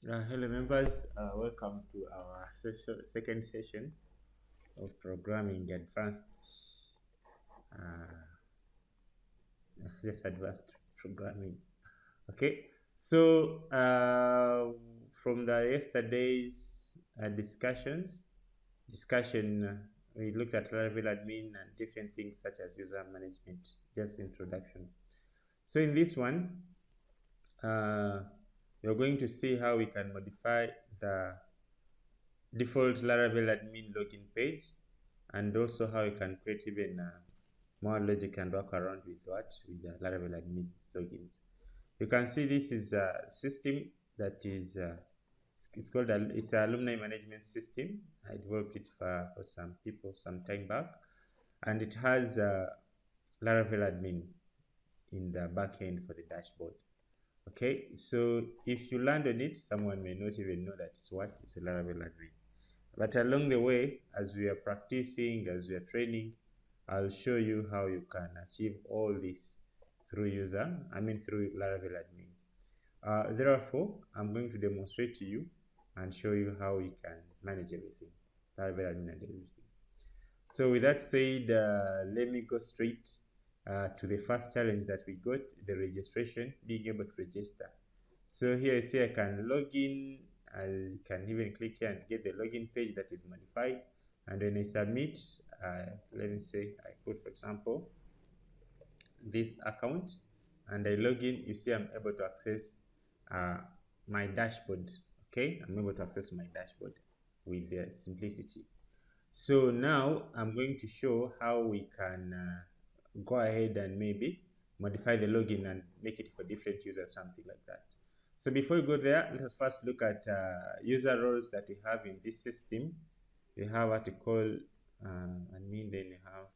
Hello members, welcome to our second session of programming advanced, uh, just advanced programming. Okay, so from the yesterday's discussion, we looked at Laravel admin and different things such as user management, just introduction. So in this one, you're going to see how we can modify the default Laravel admin login page, and also how you can create even more logic and work around with the Laravel admin logins. You can see this is a system that is it's called it's an alumni management system. I developed it for some people some time back, and it has Laravel admin in the back end for the dashboard. Okay, so if you land on it, someone may not even know that it's a Laravel admin. But along the way, as we are practicing, as we are training, I'll show you how you can achieve all this through through Laravel admin. Therefore, I'm going to demonstrate to you and show you how you can manage everything, Laravel admin and everything. So with that said, let me go straight to the first challenge that we got, the registration, being able to register. So here you see I can log in. I can even click here and get the login page that is modified, and when I submit, let me say I put, for example, this account, and I log in. You see I'm able to access my dashboard. Okay, I'm able to access my dashboard with simplicity. So now I'm going to show how we can go ahead and maybe modify the login and make it for different users, something like that. So before we go there, let us first look at user roles that we have in this system. We have what we call admin, then we have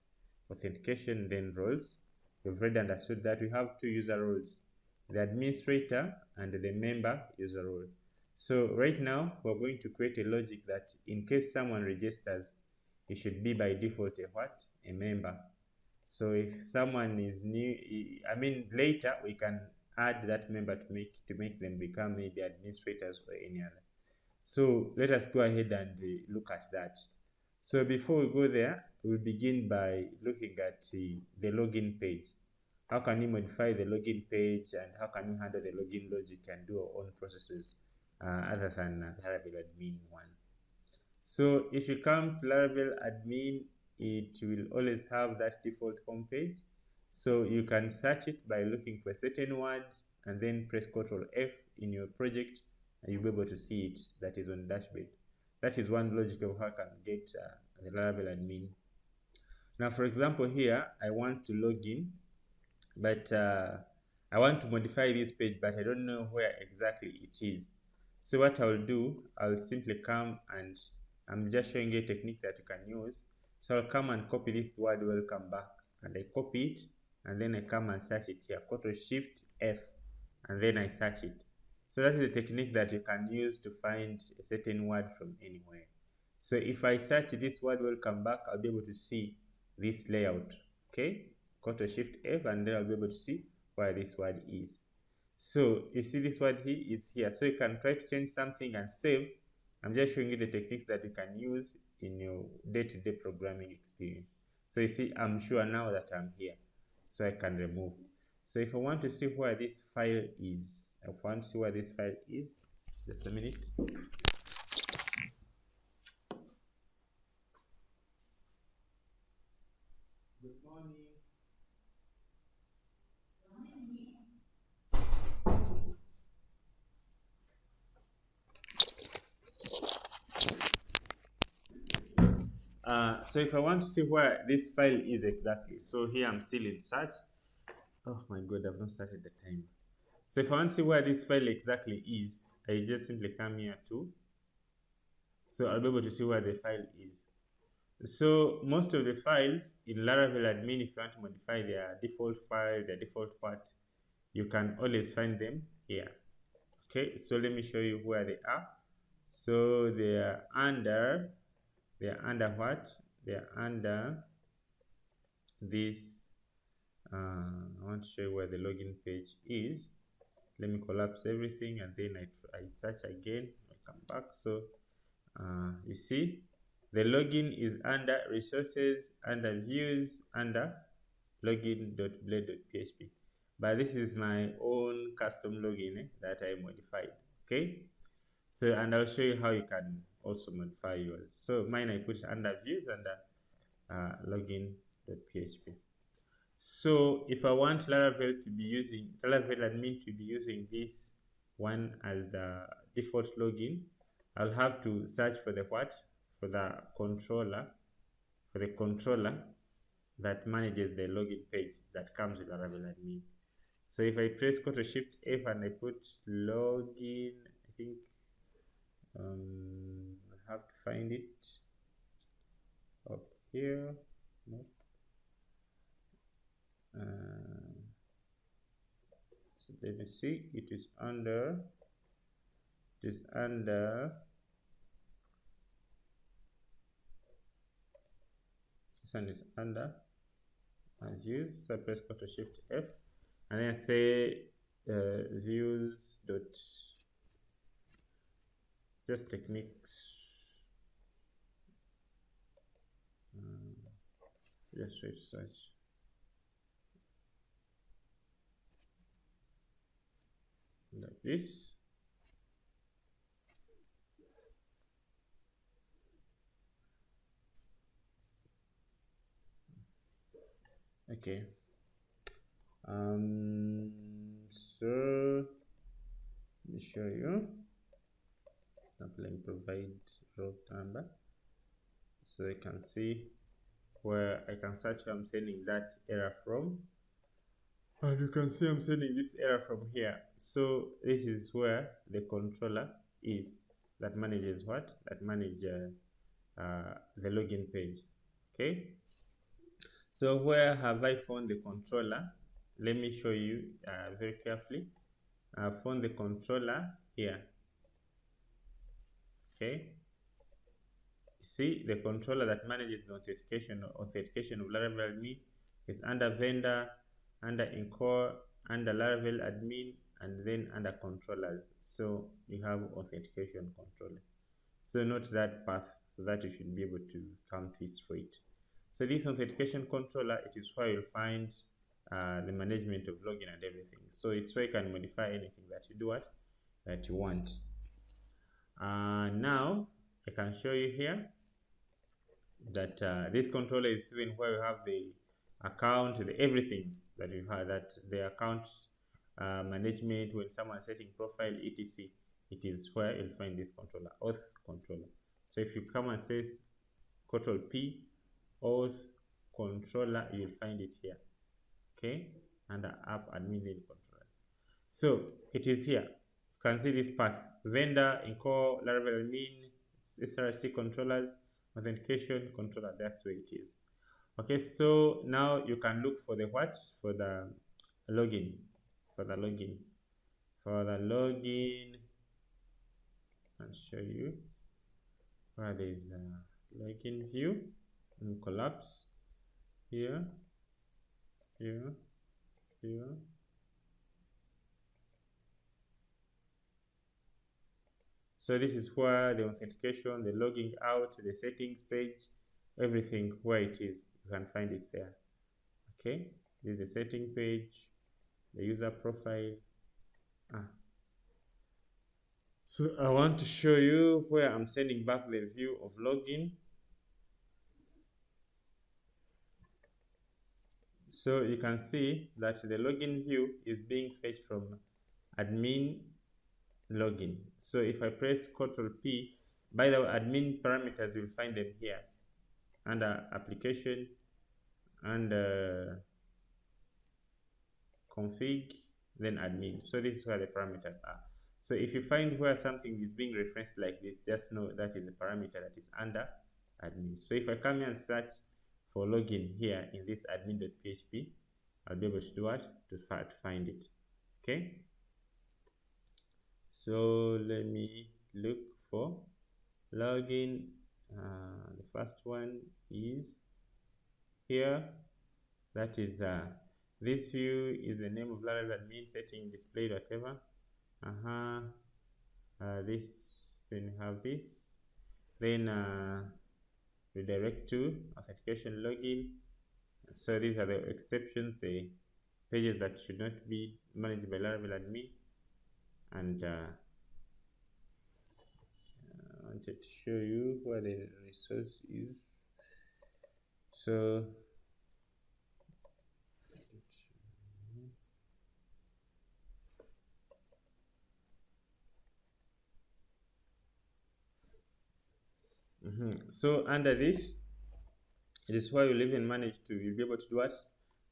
authentication, then roles. We've already understood that we have two user roles, the administrator and the member user role. So right now we're going to create a logic that in case someone registers, it should be by default a member. So if someone is new, later we can add that member to make them become maybe administrators or any other. So let us go ahead and look at that. So before we go there, we'll begin by looking at the login page. How can we modify the login page, and how can we handle the login logic and do our own processes other than Laravel admin one? So if you come to Laravel admin, it will always have that default home page. So you can search it by looking for a certain word and then press Ctrl F in your project, and you'll be able to see it. That is on dashboard. That is one logic of how I can get the Laravel admin. Now, for example, here I want to log in, but I want to modify this page, but I don't know where exactly it is. So what I'll do, I'll simply come, and I'm just showing you a technique that you can use. So I'll come and copy this word welcome back, and I copy it, and then I come and search it here, Ctrl Shift F, and then I search it. So that is a technique that you can use to find a certain word from anywhere. So if I search this word welcome back, I'll be able to see this layout. Okay, Ctrl Shift F, and then I'll be able to see where this word is. So you see this word here is here. So you can try to change something and save. I'm just showing you the technique that you can use in your day-to-day programming experience. So you see, I'm sure now that I'm here, so I can remove. So if I want to see where this file is, just a minute. Good morning. So if I want to see where this file is exactly, so here I'm still in search. Oh my god, I've not started the timer. So if I want to see where this file exactly is, I just simply come here too. So I'll be able to see where the file is. So most of the files in Laravel admin, if you want to modify their default file, their default part, you can always find them here. Okay, so let me show you where they are. So they are under what? They are under this. I want to show you where the login page is. Let me collapse everything, and then I search again. I come back. So you see the login is under resources, under views, under login.blade.php, but this is my own custom login that I modified. Okay, so and I'll show you how you can also modify yours. So mine I put under views, under login.php. So if I want Laravel to be using Laravel admin to be using this one as the default login, I'll have to search for the what? For the controller, for the controller that manages the login page that comes with Laravel admin. So if I press Ctrl Shift F and I put login, I think I have to find it up here. Nope. So let me see. It is under. It is under. This one is under as views. So I press Ctrl Shift F, and then I say views dot just techniques. Just straight search. Like this. Okay. So let me show you. Let me provide route number so you can see where I can search where I'm sending that error from. And you can see I'm sending this error from here. So this is where the controller is that manages what? That manages the login page. Okay. So where have I found the controller? Let me show you very carefully. I found the controller here. Okay. See, the controller that manages the authentication of Laravel admin is under vendor, under Encore, under Laravel admin, and then under controllers. So you have authentication controller. So note that path so that you should be able to come to it straight. So this authentication controller, it is where you'll find the management of login and everything. So it's where you can modify anything that you do what that you want. Now I can show you here that this controller is even where you have the account, the everything that you have, that the account management, when someone setting profile, etc. It is where you'll find this controller, auth controller. So if you come and say Ctrl P, auth controller, you'll find it here. Okay, under app admin controllers. So it is here. You can see this path: vendor, Encore, Laravel admin, SRC controllers, authentication controller. That's where it is. Okay, so now you can look for the what? For the login. For the login. I'll show you where there is a login view and collapse here, here, here. So this is where the authentication, the logging out, the settings page, everything where it is, you can find it there. Okay, this is the setting page, the user profile. So I want to show you where I'm sending back the view of login. So you can see that the login view is being fetched from admin login. So if I press Ctrl P, by the way, admin parameters, you'll find them here under application and config, then admin. So this is where the parameters are. So if you find where something is being referenced like this, just know that is a parameter that is under admin. So if I come here and search for login here in this admin.php, I'll be able to do what? To find it. Okay. So let me look for login. The first one is here. That is This view is the name of Laravel admin setting displayed, whatever. This, then you have this, then redirect to authentication login. So these are the exceptions, the pages that should not be managed by Laravel admin. And I wanted to show you where the resource is. So so under this, it is where you'll even manage to, you'll be able to do what?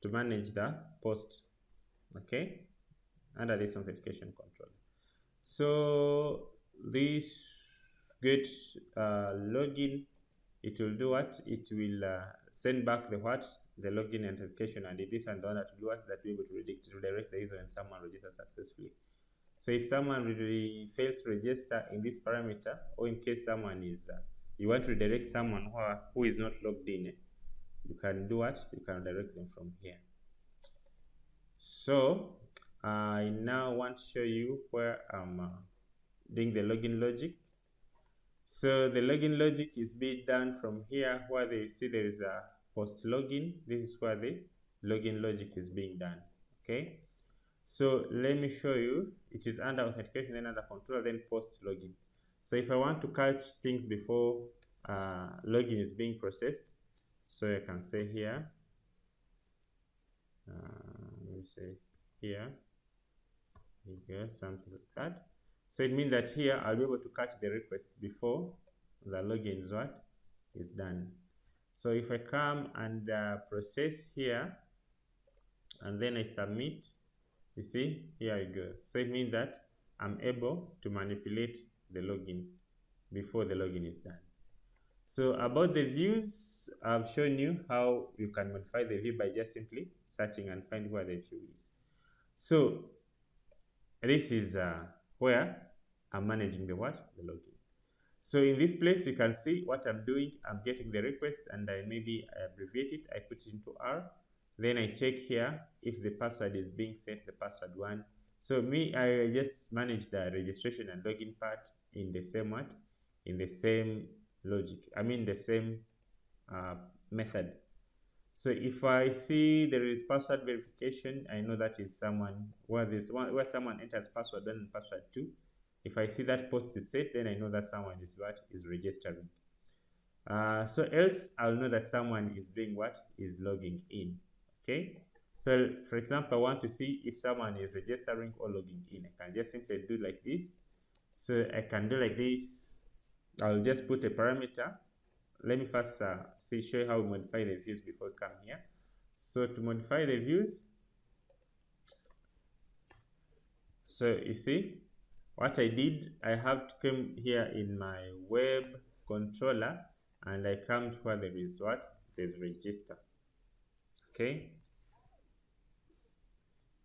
To manage the post, okay? Under this authentication control. So this get login, it will do what? It will send back the what? The login authentication, and this and the one that will do what? That will be able to redirect the user when someone registers successfully. So if someone really fails to register in this parameter, or in case someone is, you want to redirect someone who is not logged in, you can do what? You can redirect them from here. So I now want to show you where I'm doing the login logic. So the login logic is being done from here, where they see there is a post login. This is where the login logic is being done. Okay. So let me show you. It is under authentication, then under controller, then post login. So if I want to catch things before login is being processed, so I can say here, let me say here, something like that. So it means that here I'll be able to catch the request before the login is what is done. So if I come and process here, and then I submit, you see, here I go. So it means that I'm able to manipulate the login before the login is done. So about the views, I've shown you how you can modify the view by just simply searching and find where the view is. So this is where I'm managing the what? The login. So in this place, you can see what I'm doing. I'm getting the request, and I maybe abbreviate it. I put it into R. Then I check here if the password is being set, the password 1. So me, I just manage the registration and login part in the same what? In the same logic. I mean the same method. So if I see there is password verification, I know that is someone where someone enters password 1 and password 2. If I see that post is set, then I know that someone is what? Is registering. So else I'll know that someone is doing what? Is logging in. Okay. So for example, I want to see if someone is registering or logging in. I can just simply do like this. So I can do like this. I'll just put a parameter. Let me first show you how we modify the views before we come here. So to modify the views, so you see what I did, I have to come here in my web controller, and I come to where there is what? There's register. Okay.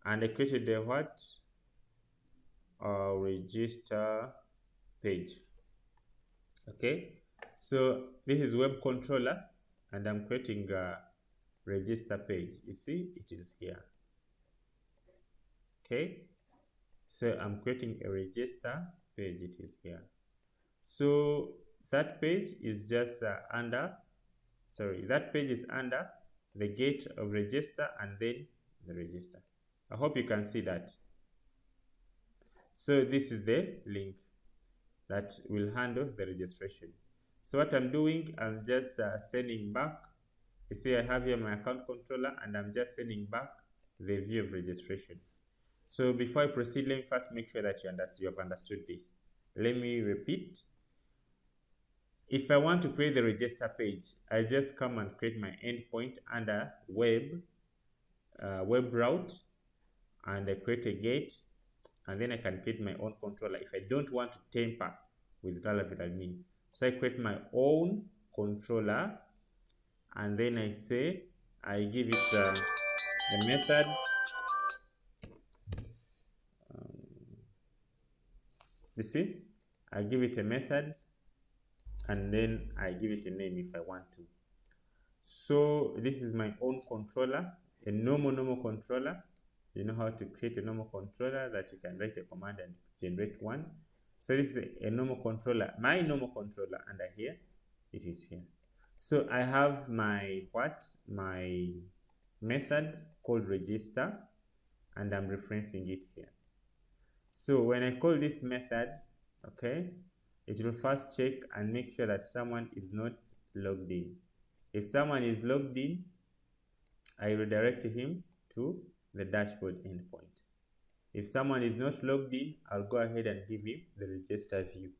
And I created the what? Register page. Okay. So this is web controller, and I'm creating a register page. You see, it is here. Okay. So I'm creating a register page. It is here. So that page is just that page is under the gate of register and then the register. I hope you can see that. So this is the link that will handle the registration. So what I'm doing, I'm just sending back. You see, I have here my account controller, and I'm just sending back the view of registration. So before I proceed, let me first make sure that you have understood this. Let me repeat. If I want to create the register page, I just come and create my endpoint under web route, and I create a gate, and then I can create my own controller if I don't want to tamper with Laravel admin. So I create my own controller, and then I say I give it a method. You see, I give it a method, and then I give it a name if I want to. So this is my own controller. a normal controller. You know how to create a normal controller that you can write a command and generate one. So this is a normal controller, my normal controller under here. It is here. So I have my my method called register, and I'm referencing it here. So when I call this method, okay, it will first check and make sure that someone is not logged in. If someone is logged in, I redirect him to the dashboard endpoint. If someone is not logged in, I'll go ahead and give him the register view.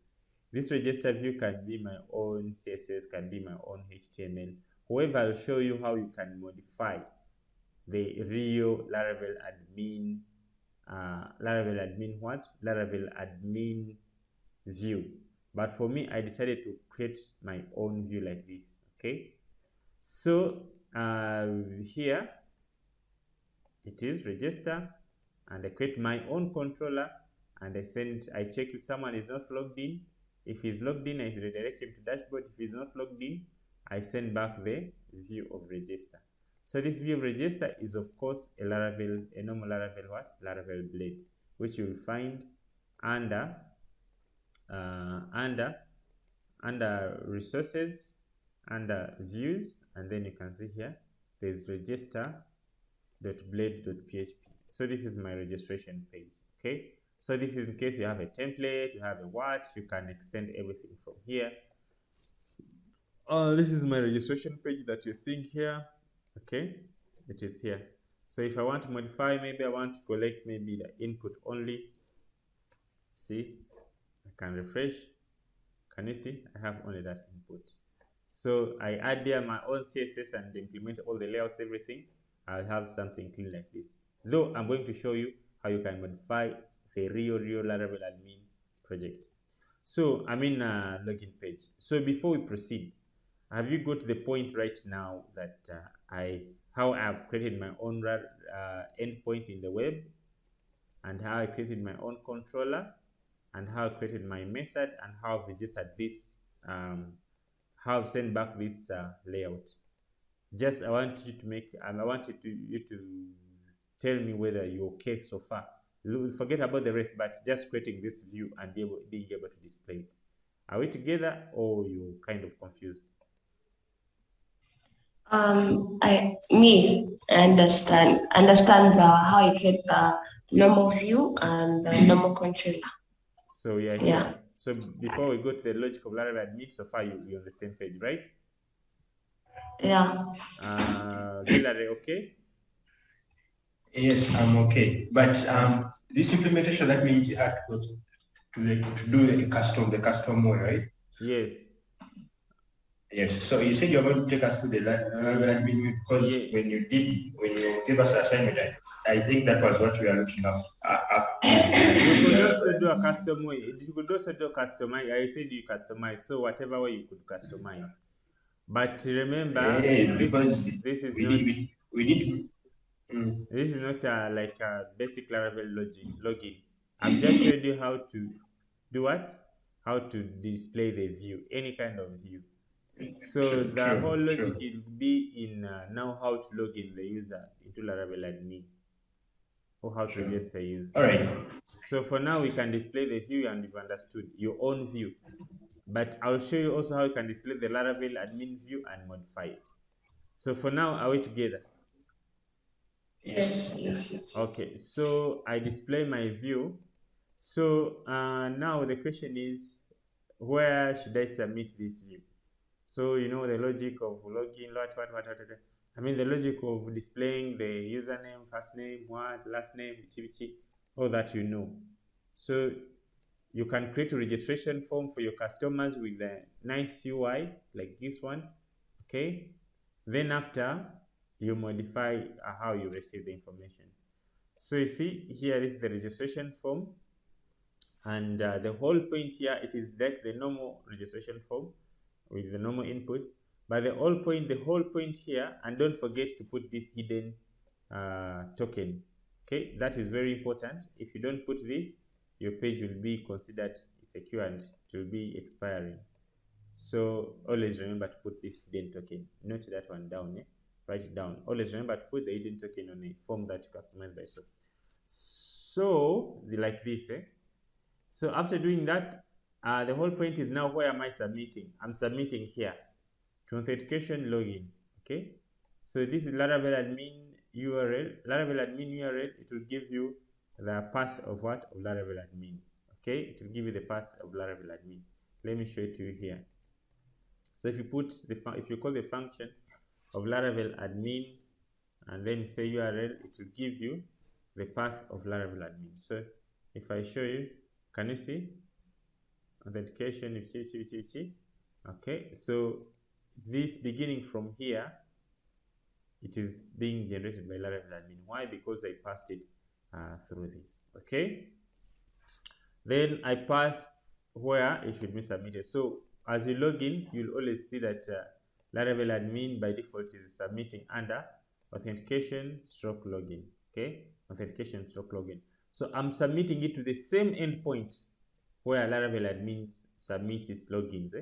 This register view can be my own CSS, can be my own HTML. However, I'll show you how you can modify the real Laravel admin, Laravel admin view. But for me, I decided to create my own view like this. Okay, so here it is register, and I create my own controller, and I check if someone is not logged in. If he's logged in, I redirect him to dashboard. If he's not logged in, I send back the view of register. So this view of register is of course a normal Laravel blade, which you will find under under resources, under views, and then you can see here there's register.blade.php. So this is my registration page. Okay, so this is in case you have a template, you have a you can extend everything from here. This is my registration page that you're seeing here. Okay, it is here. So if I want to modify, maybe I want to collect maybe the input only. See, I can refresh. Can you see? I have only that input. So I add there my own CSS and implement all the layouts, everything. I'll have something clean like this. Though I'm going to show you how you can modify the real Laravel admin project. So I'm in a login page. So before we proceed, have you got the point right now that how I've created my own endpoint in the web, and how I created my own controller, and how I created my method, and how I've registered this, how I've sent back this layout. Just I want you to make, I want you to tell me whether you're okay so far. Forget about the rest, but just creating this view and being able to display it. Are we together, or you kind of confused? I understand how you create the normal view and the normal controller. So we are here. Yeah. So before we go to the logic of Laravel admin, so far you're on the same page, right? Yeah. Gilare, okay? Yes, I'm okay. But this implementation, that means you had to go to do the custom way, right? Yes. Yes. So you said you're going to take us to the admin way, because Yeah. when you gave us the assignment, I think that was what we are looking at. You could also do a custom way. You could also do customize. I said you customize. So whatever way you could customize. But remember, Because this is we not did we did. Mm. this is not like a basic Laravel login. I've just showed you how to do what? How to display the view, any kind of view. So True, the whole true, logic true. will be in now how to log in the user into Laravel admin, or how to True. register user. All right. So for now, we can display the view, and you've understood your own view. But I'll show you also how you can display the Laravel admin view and modify it. So for now, are we together? Yes, yes, yes. Okay, so I display my view. So now the question is, where should I submit this view? So you know the logic of login, what. I mean the logic of displaying the username, first name, last name, all that you know. So you can create a registration form for your customers with a nice UI like this one. Okay. Then after you modify how you receive the information. So you see here is the registration form, and the whole point here, it is like the normal registration form with the normal input, but the whole point here, and don't forget to put this hidden token. Okay, that is very important. If you don't put this, your page will be considered secure and it will be expiring. So always remember to put this hidden token. Note that one down. write it down. Always remember to put the hidden token on a form that you customize by yourself. So like this, So after doing that, the whole point is now where am I submitting? I'm submitting here to authentication login. Okay, so this is Laravel admin URL. Laravel admin URL, it will give you the path of what? Of Laravel admin. Okay, it will give you the path of Laravel admin. Let me show it to you here. So if you put if you call the function of Laravel admin and then say URL, it will give you the path of Laravel admin. So if I show you, can you see authentication? Okay, so this beginning from here, it is being generated by Laravel admin. Why? Because I passed it through this. Okay, then I passed where it should be submitted. So as you log in, you'll always see that Laravel admin by default is submitting under authentication stroke login. Okay, authentication stroke login. So I'm submitting it to the same endpoint where Laravel admin submits its logins.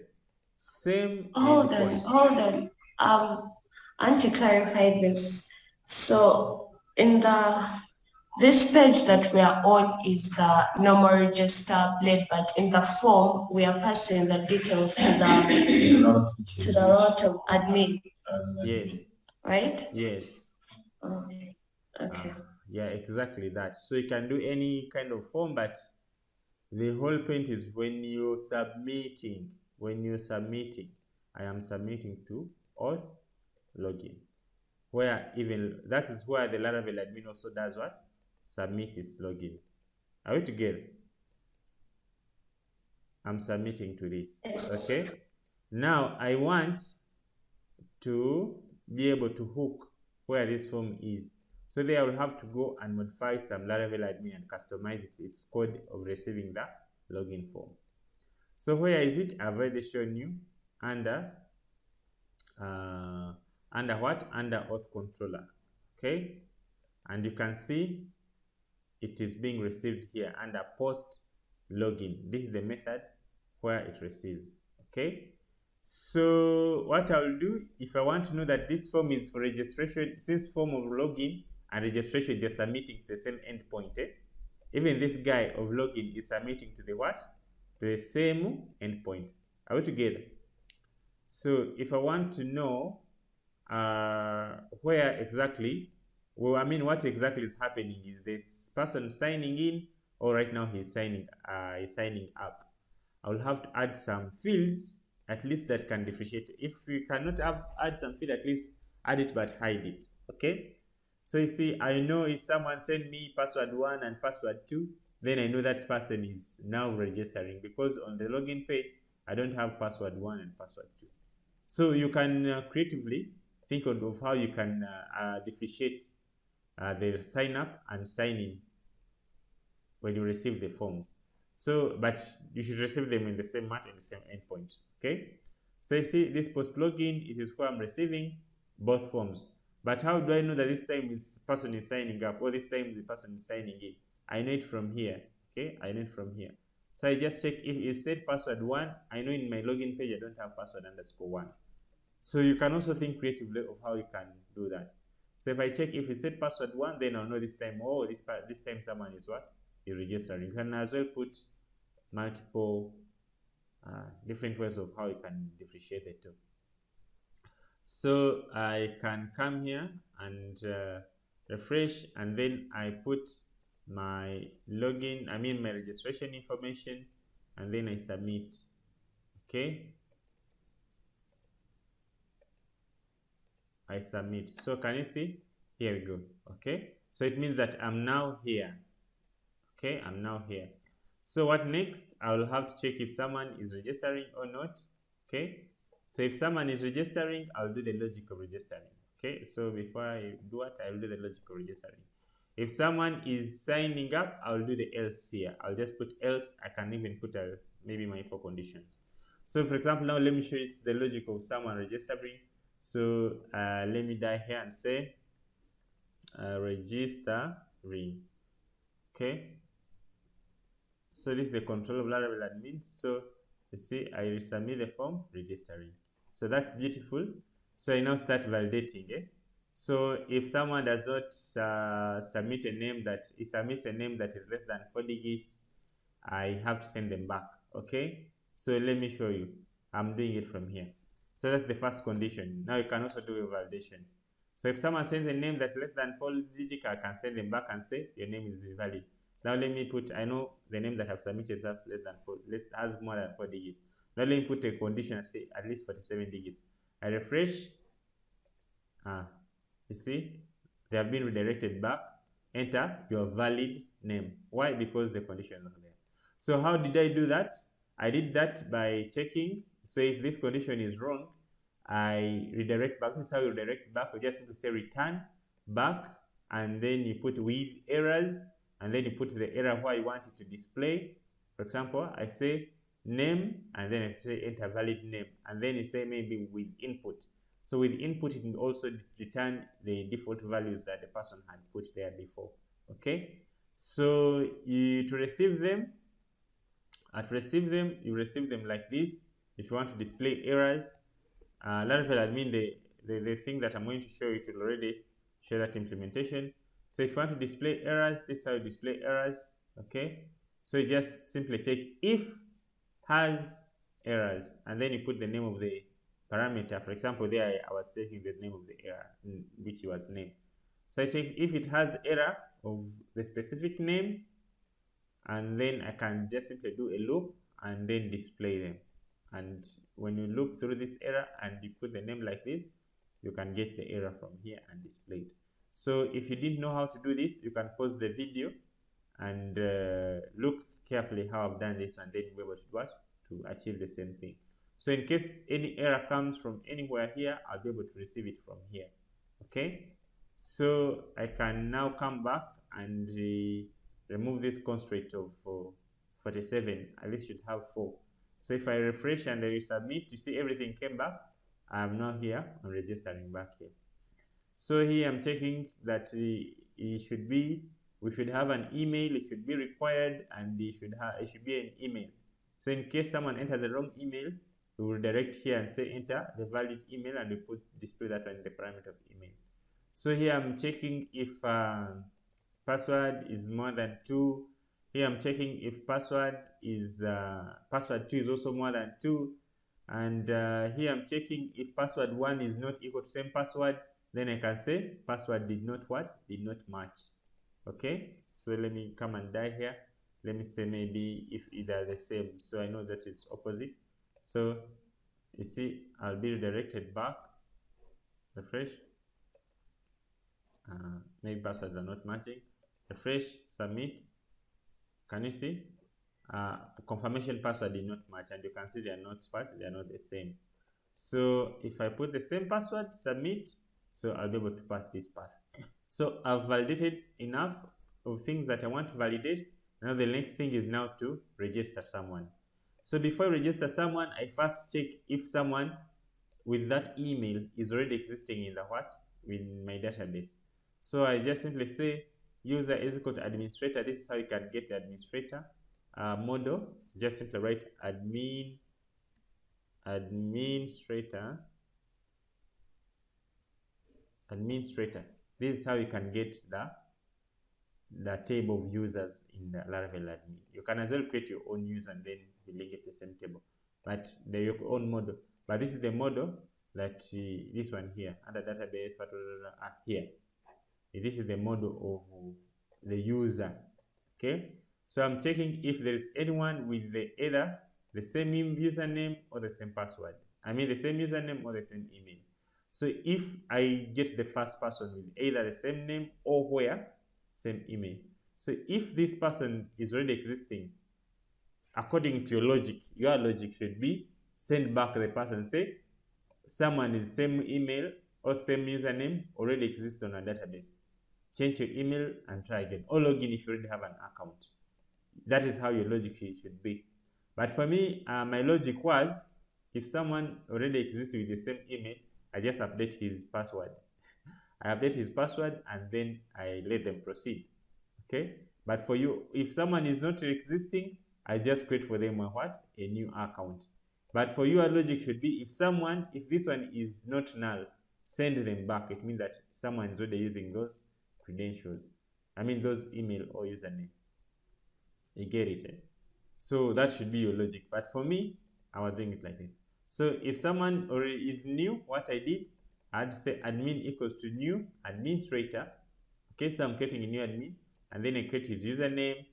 Same endpoint. Hold on. I want to clarify this. So in this page that we are on is the normal register blade, but in the form we are passing the details to the lot of admin. Yes. Right? Yes. Okay. Yeah, exactly that. So you can do any kind of form, but the whole point is when you're submitting, I am submitting to auth login, where even that is where the Laravel admin also does what? Submit its login. Are we together? I'm submitting to this. Okay. Now I want to be able to hook where this form is. So there I will have to go and modify some Laravel admin and customize it. Its code of receiving the login form. So where is it? I've already shown you under what? Under auth controller. Okay, and you can see it is being received here under post login. This is the method where it receives. Okay, so what I'll do, if I want to know that this form is for registration, since form of login and registration they're submitting to the same endpoint, even this guy of login is submitting to the what? To the same endpoint. Are we together? So if I want to know where exactly, well, I mean, what exactly is happening, is this person signing in, or right now he's signing up, I will have to add some fields at least that can differentiate. If you cannot add some field, at least add it but hide it. Okay, so you see, I know if someone send me password 1 and password 2, then I know that person is now registering, because on the login page I don't have password 1 and password 2. So you can creatively think of how you can differentiate the sign up and sign in when you receive the forms. So, but you should receive them in the same mat and the same endpoint. Okay, so you see this post login, it is where I'm receiving both forms. But how do I know that this time this person is signing up, or this time the person is signing in? I know it from here. Okay, I know it from here. So I just check if it said password 1. I know in my login page I don't have password _1. So you can also think creatively of how you can do that. So if I check if it said password 1, then I'll know this time, oh, this time someone is what? Is registering. You can as well put multiple different ways of how you can differentiate the two. So I can come here and refresh, and then I put my login, I mean my registration information, and then I submit. Okay, I submit. So can you see? Here we go. Okay, so it means that I'm now here. Okay, I'm now here. So what next? I will have to check if someone is registering or not. Okay, so if someone is registering, I'll do the logic of registering. Okay, so before I do what, I will do the logic of registering. If someone is signing up, I'll do the else here. I'll just put else. I can even put maybe my for condition. So for example, now let me show you the logic of someone registering. So let me die here and say registering. Okay, so this is the control of Laravel admin. So you see, I submit the form registering. So that's beautiful. So I now start validating. So if someone does not submit a name that it submits a name that is less than 4 digits, I have to send them back. Okay, so let me show you. I'm doing it from here. So that's the first condition. Now you can also do a validation. So if someone sends a name that's less than 4 digits, I can send them back and say your name is invalid. Now let me put, I know the name that I've submitted is less than 4, has more than 4 digits. Now let me put a condition and say at least 47 digits. I refresh. You see, they have been redirected back. Enter your valid name. Why? Because the condition is not there. So how did I do that? I did that by checking. So if this condition is wrong, I redirect back. This is how you redirect back. You just simply say return back, and then you put with errors, and then you put the error where you want it to display. For example, I say name, and then I say enter valid name, and then you say maybe with input. So with input, it will also return the default values that the person had put there before. Okay, so to receive them, you receive them like this. If you want to display errors, Laravel-admin, the thing that I'm going to show you, it will already show that implementation. So if you want to display errors, this is how you display errors. Okay, so you just simply check if has errors, and then you put the name of the parameter. For example, there I was checking the name of the error, which was name. So I check if it has error of the specific name, and then I can just simply do a loop and then display them. And when you loop through this error and you put the name like this, you can get the error from here and display it. So if you didn't know how to do this, you can pause the video and look carefully how I've done this, and then be able to do what? To achieve the same thing. So in case any error comes from anywhere here, I'll be able to receive it from here. Okay, so I can now come back and remove this constraint of 47. At least should have 4. So if I refresh and I resubmit, you see everything came back. I'm now here. I'm registering back here. So here I'm checking that it should be, we should have an email. It should be required, and it should be an email. So in case someone enters the wrong email, we will direct here and say enter the valid email, and we put display that one in the parameter of email. So here I'm checking if password is more than 2. Here I'm checking if password 2 is also more than 2, and here I'm checking if password 1 is not equal to same password. Then I can say password did not match. Okay, so let me come and die here. Let me say maybe if either the same, so I know that it's opposite. So you see, I'll be redirected back. Refresh. Maybe passwords are not matching. Refresh, submit. Can you see? Confirmation password did not match, and you can see they are not the same. So if I put the same password, submit, so I'll be able to pass this path. So I've validated enough of things that I want to validate. Now the next thing is now to register someone. So before I register someone, I first check if someone with that email is already existing in in my database. So I just simply say user is equal to administrator. This is how you can get the administrator model. Just simply write administrator. This is how you can get the table of users in the Laravel-admin. You can as well create your own user and then link it to the same table, but they're your own model. But this is the model that this one here under database here. This is the model of the user. Okay, so I'm checking if there is anyone with either the same username or the same password. I mean the same username or the same email. So if I get the first person with either the same name or same email. So if this person is already existing, according to your logic should be send back the person, say someone is same email or same username already exists on a database. Change your email and try again, or log in if you already have an account. That is how your logic should be. But for me, my logic was, if someone already exists with the same email, I just update his password. I update his password and then I let them proceed. Okay, but for you, if someone is not existing, I just create for them a new account. But for your logic should be, if this one is not null, send them back, it means that someone is already using those credentials. I mean those email or username. You get it, eh? So that should be your logic. But for me, I was doing it like this. So if someone already is new, what I did, I'd say admin equals to new administrator. Okay, so I'm creating a new admin, and then I create his username,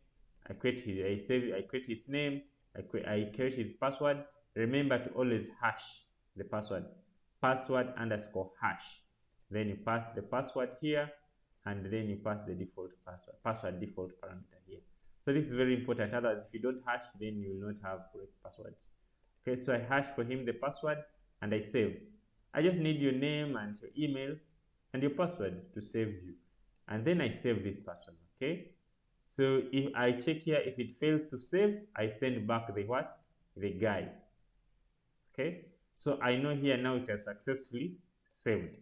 I create his name, I create his password. Remember to always hash the password, password underscore hash. Then you pass the password here, and then you pass the default password default parameter here. So this is very important. Otherwise, if you don't hash, then you will not have correct passwords. Okay, so I hash for him the password and I save. I just need your name and your email and your password to save you. And then I save this password. Okay. So if I check here, if it fails to save, I send back the what? The guy. Okay. So I know here now it has successfully saved.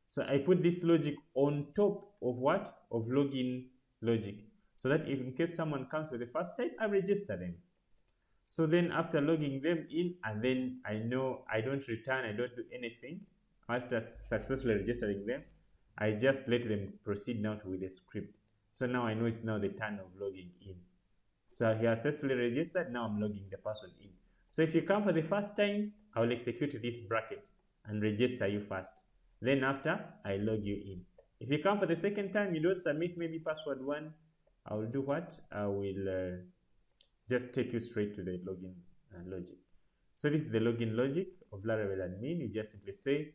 So I put this logic on top of what? Of login logic. So that if in case someone comes for the first time, I register them. So then after logging them in, and then I know I don't return, I don't do anything. After successfully registering them, I just let them proceed now with the script. So now I know it's now the turn of logging in. So he has successfully registered, now I'm logging the person in. So if you come for the first time, I will execute this bracket and register you first. Then after, I log you in. If you come for the second time, you don't submit maybe password 1, I will do what? I will just take you straight to the login logic. So this is the login logic of Laravel admin. You just simply say,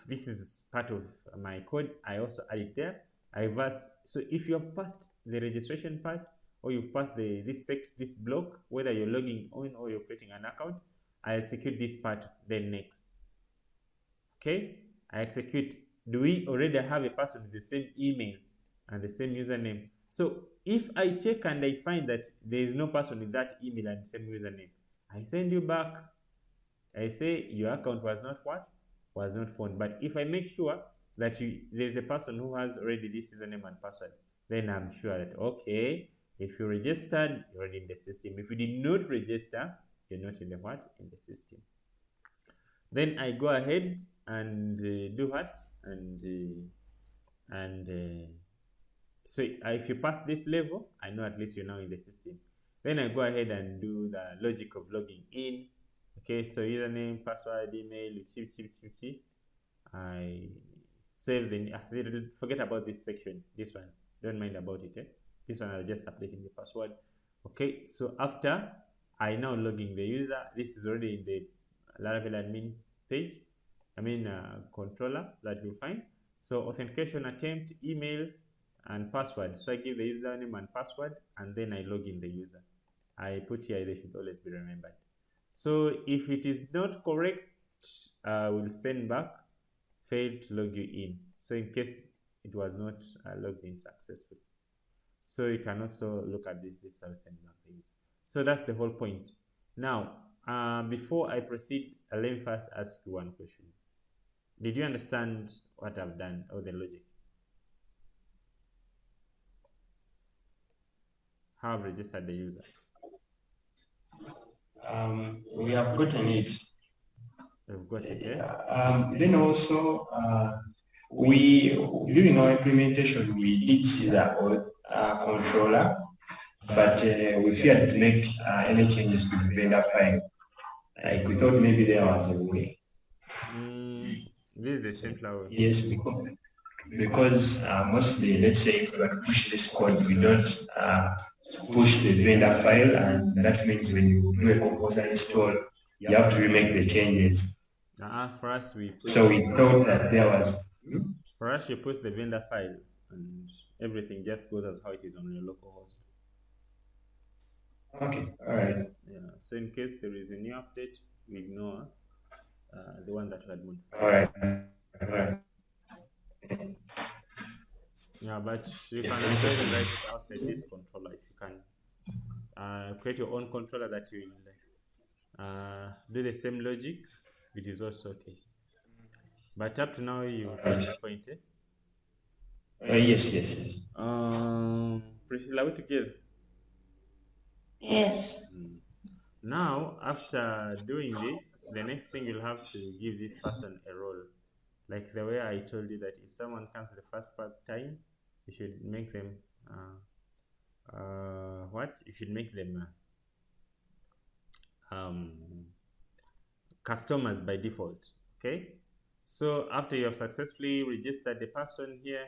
this is part of my code. I also add it there. So if you have passed the registration part, or you've passed this block, whether you're logging on or you're creating an account, I execute this part then next. Okay, I execute. Do we already have a person with the same email and the same username? So if I check and I find that there is no person with that email and same username, I send you back. I say your account was not what? Was not found. But if I make sure that there's a person who has already this username and password, then I'm sure that, okay, if you registered, you're already in the system. If you did not register, you're not in the what? In the system. Then I go ahead and do what? So if you pass this level, I know at least you're now in the system. Then I go ahead and do the logic of logging in. Okay, so username, password, email, I save forget about this section. This one, don't mind about it. This one I'll just updating the password. Okay, so after I now logging the user, this is already in the Laravel admin page. Controller that you'll find. So authentication attempt, email, and password. So I give the username and password, and then I log in the user. I put here they should always be remembered. So if it is not correct, we'll send back failed to log you in. So in case it was not logged in successfully. So you can also look at this I'll send back the user. So that's the whole point. Now, before I proceed, let me first ask you one question. Did you understand what I've done, or the logic? How I've registered the user? We have gotten it. We've got it, eh? Then also, we during our implementation we did see the controller, but we feared to make any changes to the vendor file. Like we thought maybe there was a way. This is the simpler way. Yes, because mostly, let's say if we are to push this code, we don't push the vendor file, and that means when you do a composer install, you have to remake the changes. For us, we thought that there was. For us, you push the vendor files, and everything just goes as how it is on your local host. Okay, all right. Yeah. So in case there is a new update, we ignore the one that we had modified. All right. Yeah, but you can enjoy the right outside this controller. If you can create your own controller that will do the same logic, which is also okay. But up to now, you got the point, eh? Yes. Priscilla, are we together? Yes. Now, after doing this, the next thing you'll have to give this person a role Like the way I told you that if someone comes the first time, you should make them what? You should make them um, customers by default. Okay. So after you have successfully registered the person here,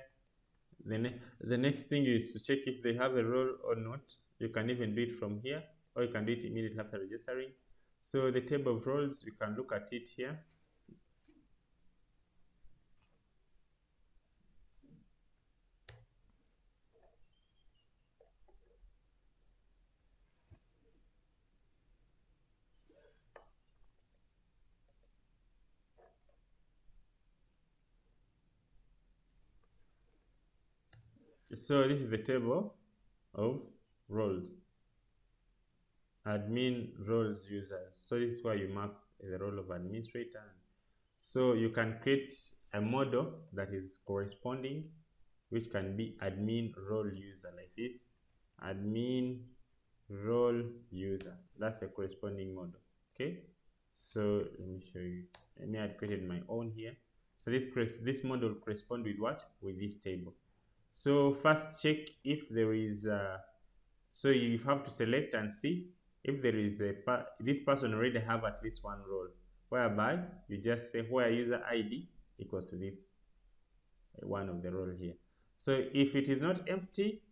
the next thing is to check if they have a role or not. You can even do it from here, or you can do it immediately after registering. So the table of roles, you can look at it here. So this is the table of roles. Admin roles users. So this is where you mark the role of administrator. So you can create a model that is corresponding, which can be admin role user, like this. Admin role user. That's a corresponding model. Okay. So let me show you. Let me have created my own here. So this model correspond with what? With this table. So first check if there is so you have to select and see if there is this person already have at least one role, whereby you just say where user ID equals to this one of the role here. So if it is not empty,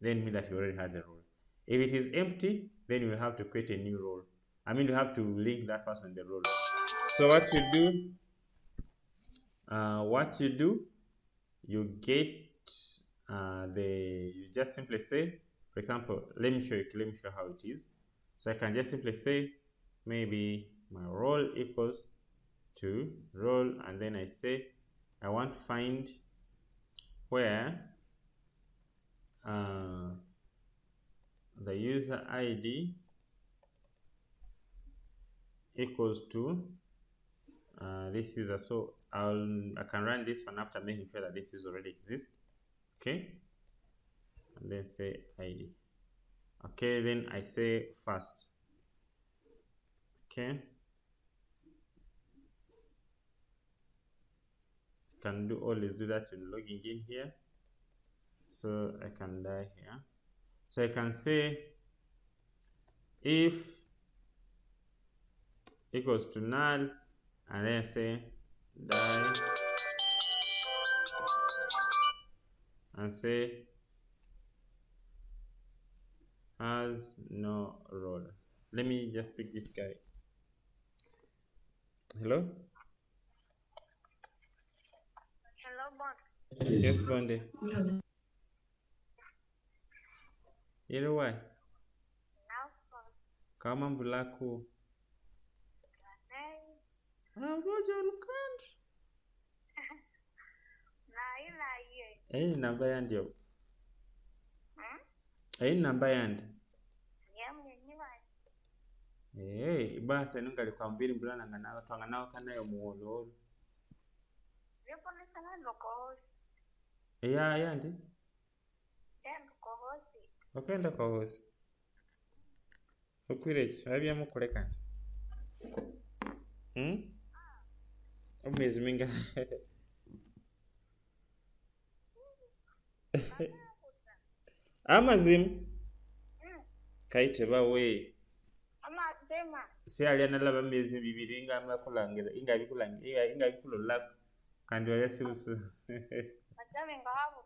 then mean that he already has a role. If it is empty, then you will have to create a new role. I mean, you have to link that person in the role. So what you do, you get you just simply say, for example, let me show how it is. So I can just simply say maybe my role equals to role, and then I say I want to find where the user ID equals to this user. So I can run this one after making sure that this user already exists. Okay, and then say ID. Okay, then I say first. Okay, can always do that in logging in here. So I can die here. So I can say if equals to null, and then say die and say has no role. Let me just pick this guy. Hello? Hello, Bond. Yes, Bonde. You know why? Now, Kama mbulaku. hey, Roger Lukand. na Namba yandi yo. Hmm? Namba yandi. Yamwe Basa nungali kwa mbili mbulana nganawa twanganawa kanayo muwolo. Yokonesana lokohosi. Yandi. Lokohosi. Okenda kwa hosi. Okwireki abyamu kuleka. Omwezi minga. Amazim. Kaite bawe. Amatema. Si alyanalaba emyezi 2 nga amakulangira inga bikulolako kandi wayasibusu. Matame ngahabu.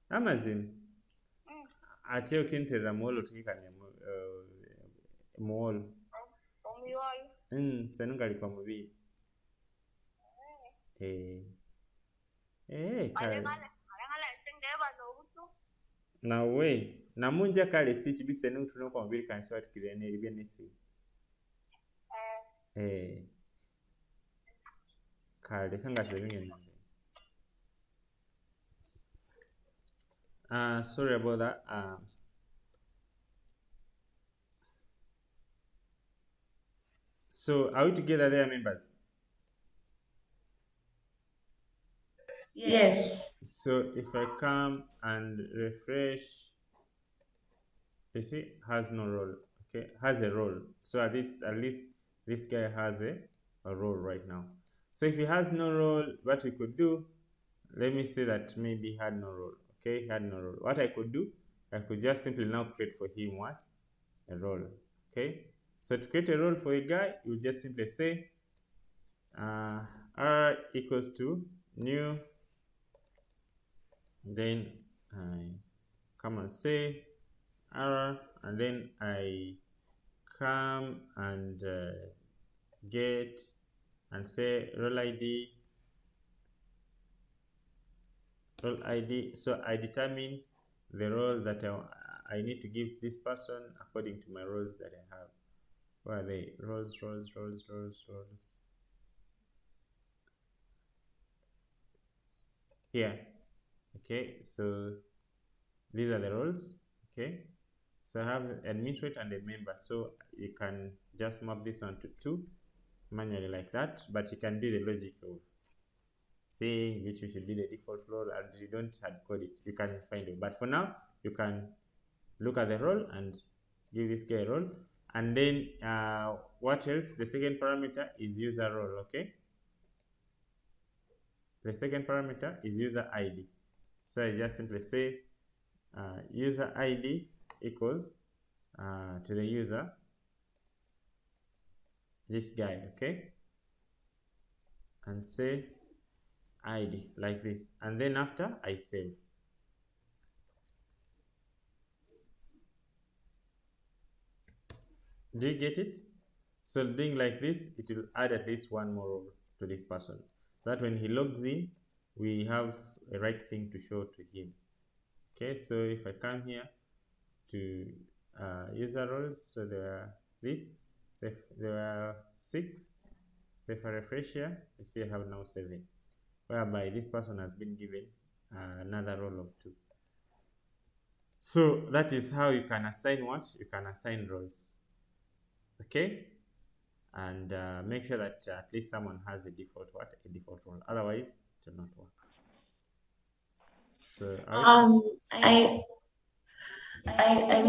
Amazim. Ate okinterera muwolo tukikanya muwolo. Omuyoyo. Senungali kwa mubiri. Kale. Nawe namunja kale si kibise n'utuno kwa mubiri kansi watukirene libye nesi. Kale kanga sebingene. Sorry about that. So are we together there, members? Yes. So if I come and refresh, you see, has no role. Okay, has a role. So at least this guy has a role right now. So if he has no role, what we could do, let me say that maybe he had no role. Okay, he had no role. What I could do, I could just simply now create for him what? A role. Okay, so to create a role for a guy, you just simply say r equals to new, then I come and say r, and then I come and get and say role ID. So I determine the role that I need to give this person according to my roles that I have. Where are they? Roles. Here. Okay, so these are the roles. Okay, so I have an administrator and a member, so you can just map this one to 2 manually like that, but you can do the logic of saying which should be the default role, and you don't hard code it, you can find it. But for now, you can look at the role and give this guy a role, and then what else? The second parameter is user role. Okay, the second parameter is user ID, so I just simply say user ID equals to the user, this guy. Okay, and say ID like this, and then after I save. Do you get it? So doing like this, it will add at least one more role to this person, so that when he logs in, we have a right thing to show to him. Okay, so if I come here to user roles, so there are this, so there are 6. So if I refresh here, you see I have now 7, whereby this person has been given another role of 2. So that is how you can assign what? You can assign roles. Okay, and make sure that at least someone has a default role, otherwise it will not work. So I I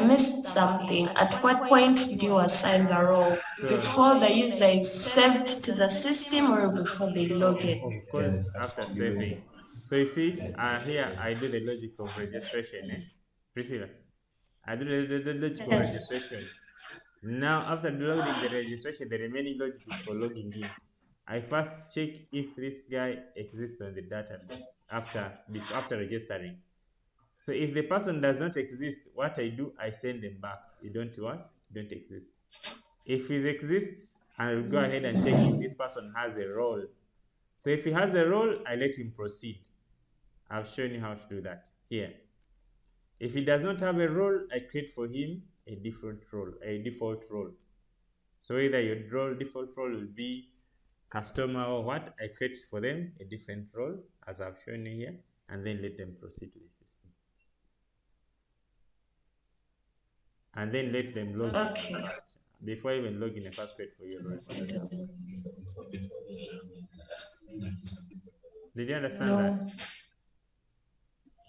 missed something. At what point do you assign the role? Before the user is saved to the system or before they log in? of course after saving. So you see here I do the logic of registration, Priscilla, I do the logic of Yes. registration. Now after loading the registration, the remaining logic is for logging in. I first check if this guy exists on the database after registering. So if the person does not exist, what I do, I send them back. You don't what? You don't exist. If he exists, I'll go ahead and check if this person has a role. So if he has a role, I let him proceed. I've shown you how to do that here. If he does not have a role, I create for him a default role. So either your default role will be customer or what, I create for them a different role as I've shown you here, and then let them proceed to the system. And then let them log in before even logging the first create for your role. Did you understand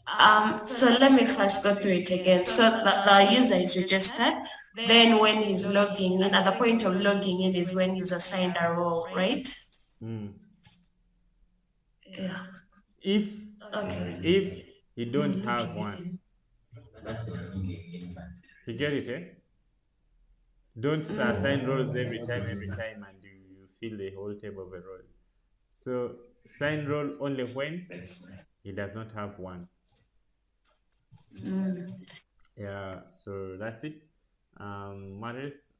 that? So let me first go through it again. So the user is registered. Then when he's logging in, at the point of logging in is when he's assigned a role, right? Yeah. If you don't have one, you get it, Don't assign roles every time, and you fill the whole table of a role. So sign role only when he does not have one. Yeah, so that's it. What else?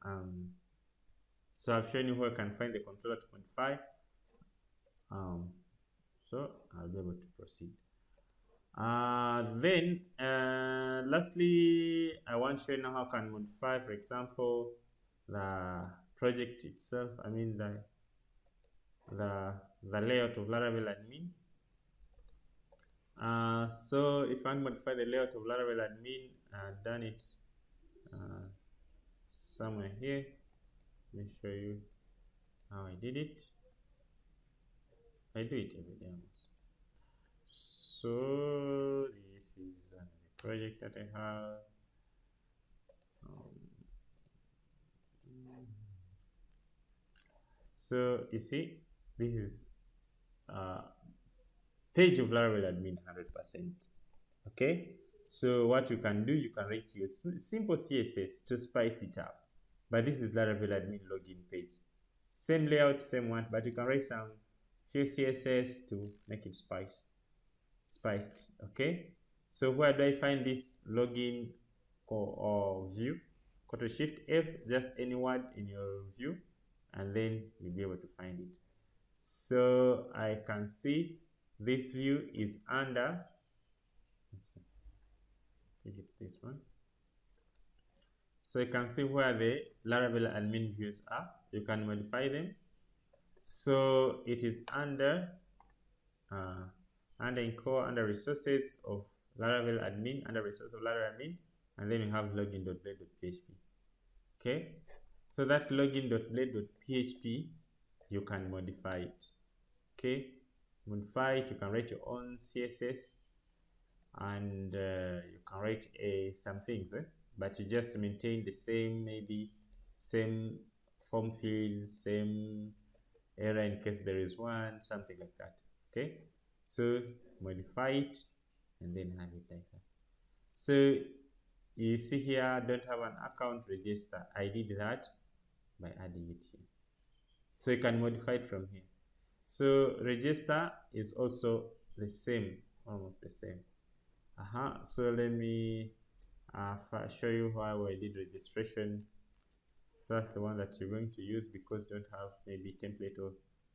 So I've shown you where I can find the controller 2.5. So I'll be able to proceed. Then lastly, I want to show you now how I can modify, for example, the project itself. I mean the layout of Laravel-admin. So if I modify the layout of Laravel-admin, I've done it somewhere here. Let me show you how I did it. I do it every day almost. So this is a project that I have. So you see, this is page of Laravel admin 100%. Okay, so what you can do, you can write your simple CSS to spice it up. But this is Laravel admin login page. Same layout, same one, but you can write some few CSS to make it spiced. Okay, so where do I find this login or view? Control Shift F, just any word in your view, and then you'll be able to find it. So I can see this view is under, let's see, I think it's this one. So you can see where the Laravel admin views are. You can modify them. So it is under in core, under resources of Laravel admin, under resource of Laravel admin, and then we have login.blade.php. Okay, so that login.blade.php, you can modify it. Okay, modify it. You can write your own CSS, and you can write some things, but you just maintain the same, maybe same form fields, same error in case there is one, something like that. Okay, so modify it and then have it like that. So you see here, don't have an account, register. I did that by adding it here. So you can modify it from here. So register is also the same, almost the same. So let me show you how I did registration. So that's the one that you're going to use, because you don't have maybe template or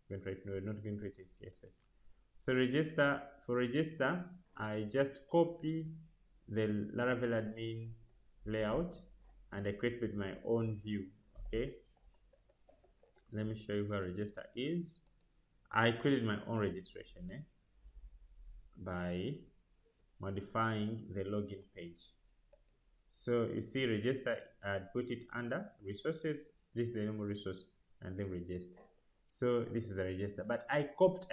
right now, not going to write CSS. So register, for register, I just copy the Laravel admin layout and I created my own view. Okay, let me show you where register is. I created my own registration by modifying the login page. So you see register, I put it under resources. This is the normal resource, and then register. So this is a register, but I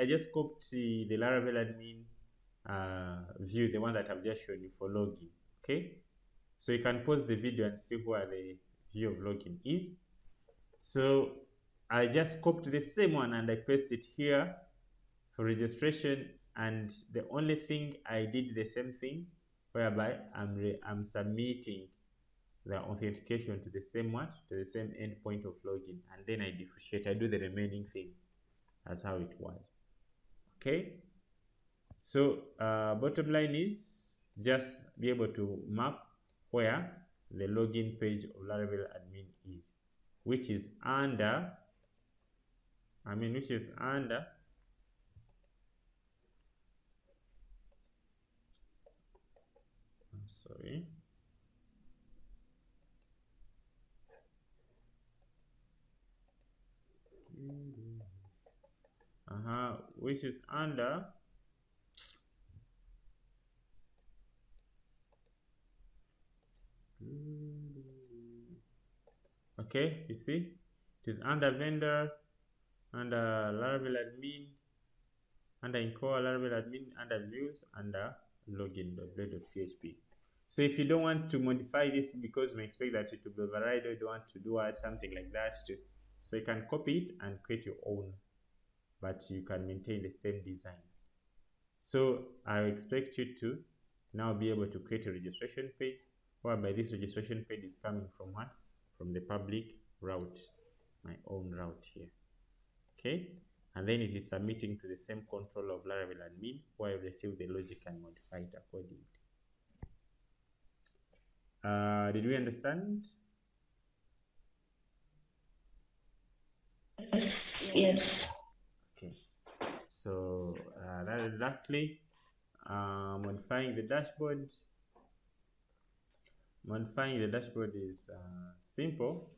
just copied the Laravel admin view, the one that I've just shown you for login. Okay, so you can pause the video and see where the view of login is. So I just copied the same one and I pasted it here for registration, and the only thing I did the same thing, whereby I'm submitting the authentication to the same one, to the same endpoint of login, and then I differentiate. I do the remaining thing. That's how it was. Okay, so bottom line is just be able to map where the login page of Laravel admin is, which is under, sorry, which is under okay, you see it is under vendor, under Laravel admin, under in core Laravel admin, under views, under login.blade.php. So if you don't want to modify this because you may expect that it will be override, or you don't want to do something like that, so you can copy it and create your own, but you can maintain the same design. So I expect you to now be able to create a registration page, whereby this registration page is coming from what? From the public route, my own route here. Okay, and then it is submitting to the same control of Laravel admin, where you receive the logic and modify it accordingly. Did we understand? Yes. Okay, so lastly, modifying the dashboard. Modifying the dashboard is simple.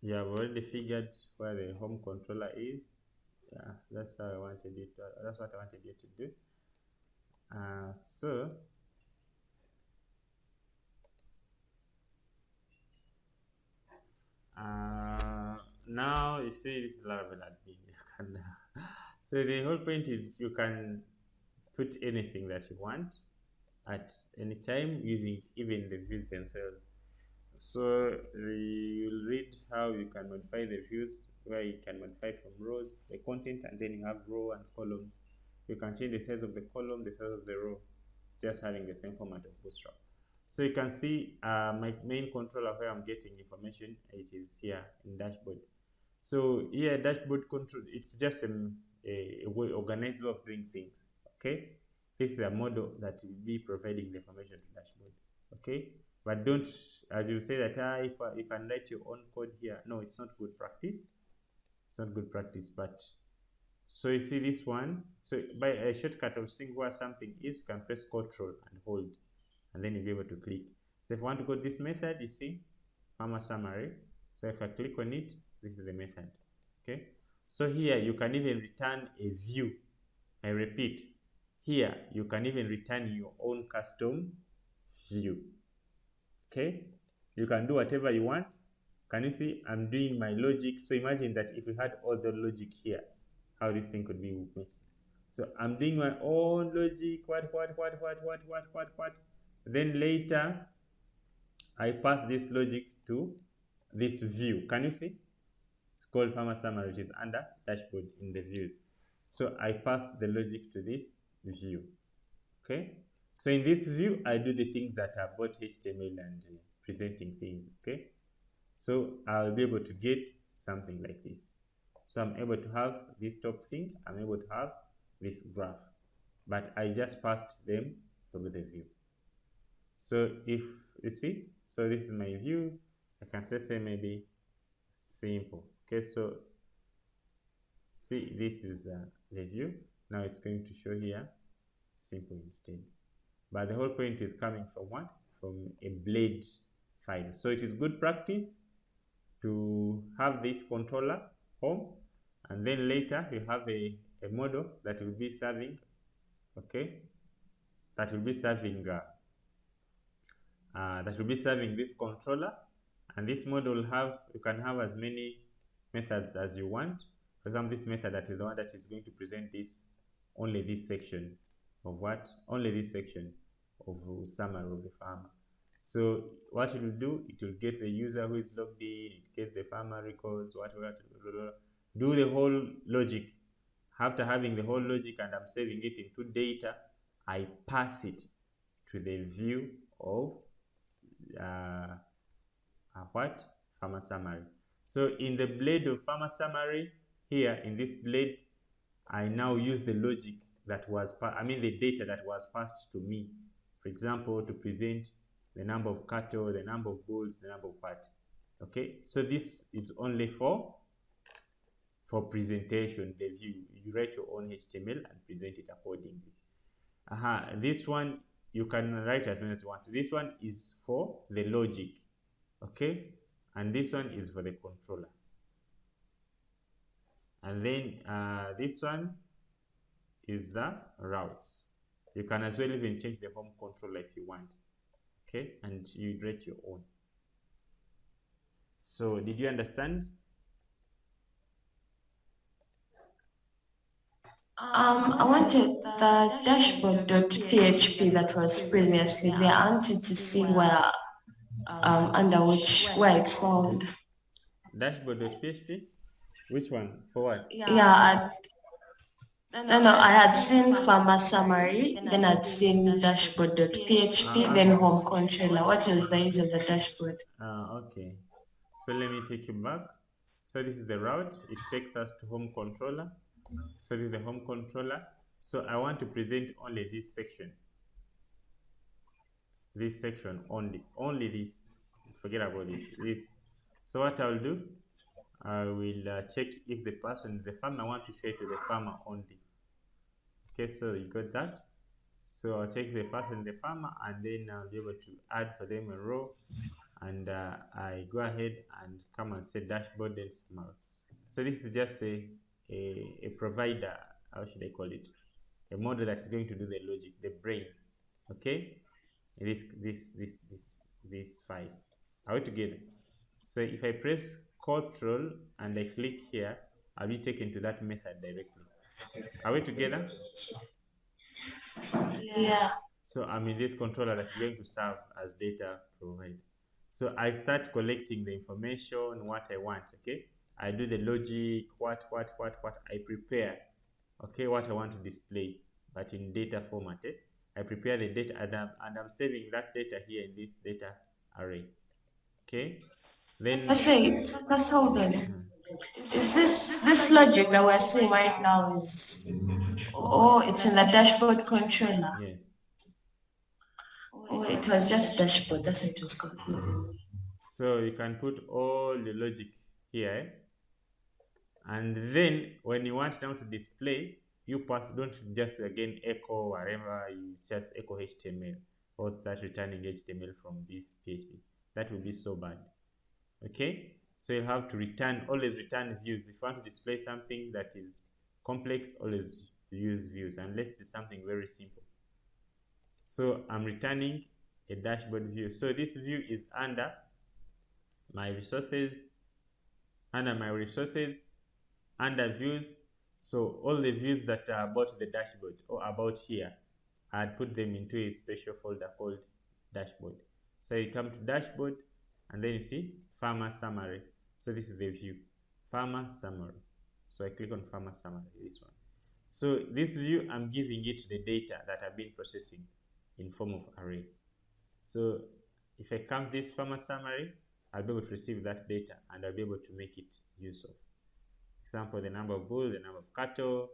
You have already figured where the home controller is. Yeah, that's how I wanted it. That's what I wanted you to do. So now you see this Laravel admin. You can so the whole point is you can put anything that you want. at any time using even the views themselves. So you'll read how you can modify the views, where you can modify from rows, the content, and then you have row and columns. You can change the size of the column, the size of the row, just having the same format of Bootstrap. So you can see my main controller where I'm getting information, it is here in dashboard. So here dashboard control, it's just a way organized way of doing things. Okay, this is a model that will be providing the information to dashboard. Okay, but don't, as you say that if you can write your own code here, no, it's not good practice. It's not good practice. But so you see this one, so by a shortcut of seeing where something is, you can press Ctrl and hold, and then you'll be able to click. So if I want to go this method, you see farmer summary. So if I click on it, this is the method. Okay, so here you can even return a view. I repeat, here you can even return your own custom view. Okay, you can do whatever you want. Can you see I'm doing my logic? So imagine that if we had all the logic here, how this thing could be messy. So I'm doing my own logic, what. Then later I pass this logic to this view. Can you see? It's called farmer summary, which is under dashboard in the views. So I pass the logic to this view. Okay, so in this view I do the things that are both HTML and presenting things. Okay, so I'll be able to get something like this. So I'm able to have this top thing, I'm able to have this graph, but I just passed them through the view. So if you see, so this is my view, I can say maybe simple. Okay, so see, this is the view. Now it's going to show here simple instead, but the whole point is coming from what? From a blade file. So it is good practice to have this controller home, and then later you have a model that will be serving, okay, that will be serving this controller, and this model will have, you can have as many methods as you want. For example, this method that is the one that is going to present this, only this section of what? Only this section of summary of the farmer. So what it will do, it will get the user who is logged in, it gets the farmer records, whatever, do the whole logic. After having the whole logic and I'm saving it into data, I pass it to the view of what? Farmer summary. So in the blade of farmer summary, here in this blade, I now use the logic that was, the data that was passed to me. For example, to present the number of cattle, the number of bulls, the number of what. Okay, so this is only for presentation, the view. You write your own HTML and present it accordingly. This one you can write as many as you want. This one is for the logic, okay, and this one is for the controller, and then this one is the routes. You can as well even change the home controller if you want, okay, and you write your own. So did you understand? I wanted the dashboard.php that was previously there. I wanted to see where where it's found. Dashboard.php? Which one? For what? Yeah, I had seen farmer summary, then I'd seen dashboard.php, then home controller. What was the use of the dashboard? Okay. So let me take you back. So this is the route. It takes us to home controller. So this is the home controller. So I want to present only this section. This section only this. Forget about this. So what I'll do, I will check if the person is the farmer. I want to show it to the farmer only. Okay, so you got that. So I'll check the person, the farmer, and then I'll be able to add for them a row, and I go ahead and come and say dashboard and summary. So this is just a provider, how should I call it, a model that's going to do the logic, the brain. Okay, this file. Are we together? So if I press Ctrl and I click here, I'll be taken to that method directly. Are we together? Yeah. So I'm in this controller that's going to serve as data provider. So I start collecting the information, what I want, okay? I do the logic, what I prepare, okay, what I want to display, but in data format, eh? I prepare the data and I'm saving that data here in this data array, okay? Then Let's hold on. Is this logic that we're seeing right now is it's in the dashboard controller. yes. Oh, it was just dashboard. That's why it was confusing. So you can put all the logic here, eh? And then when you want now to display, you don't just again echo whatever, you just echo HTML or start returning HTML from this PHP. That will be so bad. Okay, so you have to always return views. If you want to display something that is complex, always use views unless it's something very simple. So I'm returning a dashboard view. So this view is under my resources, under views. So all the views that are about the dashboard or about here, I'd put them into a special folder called dashboard. So you come to dashboard and then you see farmer summary. So this is the view, farmer summary. So I click on farmer summary, this one. So this view, I'm giving it the data that I've been processing in form of array. So if I come this farmer summary, I'll be able to receive that data and I'll be able to make it use of. Example, the number of bulls, the number of cattle.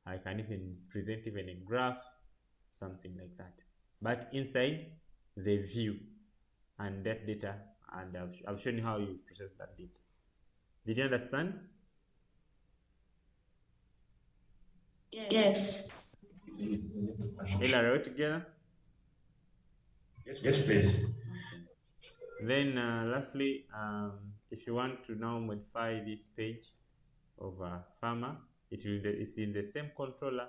I can even present even a graph, something like that. But inside the view and that data, and I've shown you how you process that data. Did you understand? Yes. Hey, are we together? Yes, please. Okay. Then lastly, if you want to now modify this page of a farmer, it's in the same controller.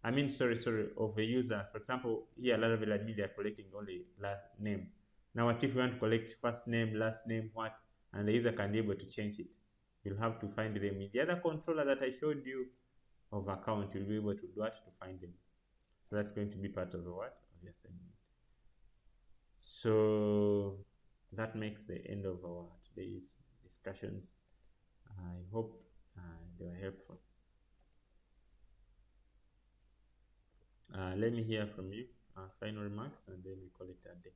Of a user. For example, here Laravel-admin, they are collecting only last name. Now, what if you want to collect first name, last name, what, and the user can be able to change it? You'll have to find them in the other controller that I showed you of account. You'll be able to do that to find them. So that's going to be part of the what? Of the assignment. So that makes the end of our today's discussions. I hope they were helpful. Let me hear from you. Final remarks, and then we call it a day.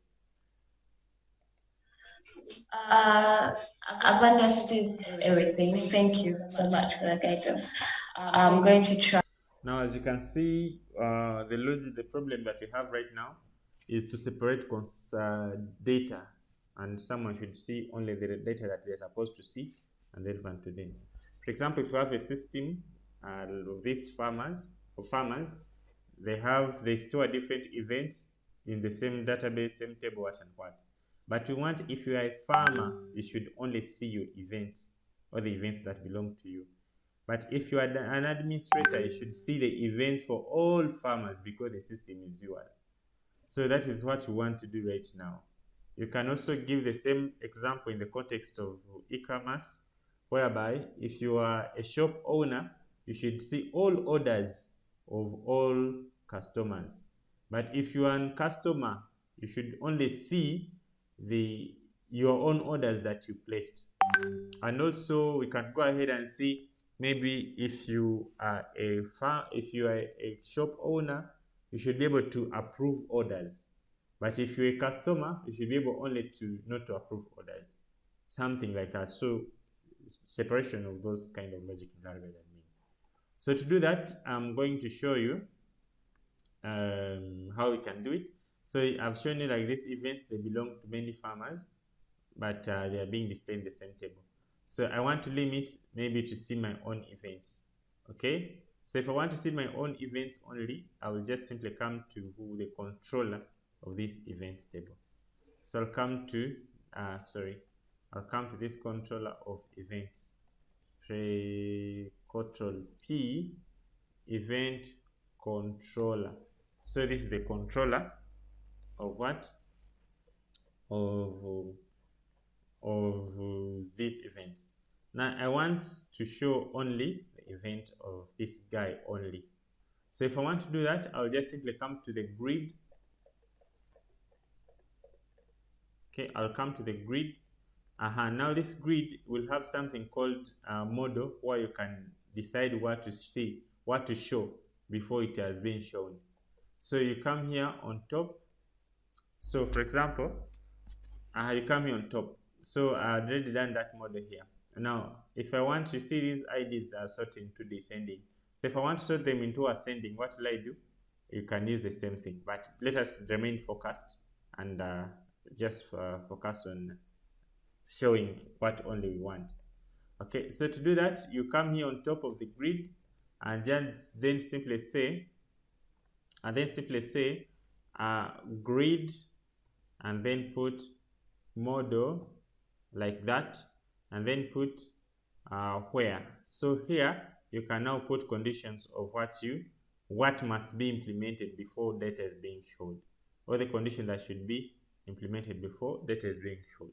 I've understood everything. Thank you so much for the guidance. I'm going to try. Now, as you can see, the problem that we have right now is to separate data, and someone should see only the data that they're supposed to see and relevant to them. For example, if you have a system of these farmers, they store different events in the same database, same table, what and what. But you want, if you are a farmer, you should only see your events or the events that belong to you. But if you are an administrator, you should see the events for all farmers because the system is yours. So that is what you want to do right now. You can also give the same example in the context of e-commerce, whereby if you are a shop owner, you should see all orders of all customers. But if you are a customer, you should only see your own orders that you placed. And also we can go ahead and see, maybe if you are a shop owner, you should be able to approve orders. But if you're a customer, you should be able only to not to approve orders. Something like that. So separation of those kind of logic in Laravel-admin. So to do that, I'm going to show you how we can do it. So I've shown you like these events, they belong to many farmers, but they are being displayed in the same table. So I want to limit maybe to see my own events. Okay, so if I want to see my own events only, I will just simply come to the controller of this events table. So I'll come to this controller of events. Control P, event controller. So this is the controller of what? Of these events. Now I want to show only the event of this guy only. So if I want to do that, I'll just simply come to the grid Okay, I'll come to the grid. Now this grid will have something called model, where you can decide what to see, what to show before it has been shown. So you come here on top. So for example, you come here on top. So I've already done that model here. Now, if I want to see these IDs are sorted into descending, so if I want to sort them into ascending, what will I do? You can use the same thing, but let us remain focused and just focus on showing what only we want. Okay, so to do that, you come here on top of the grid and then simply say grid, and then put model like that, and then put where. So here you can now put conditions of what must be implemented before data is being shown, or the condition that should be implemented before data is being shown.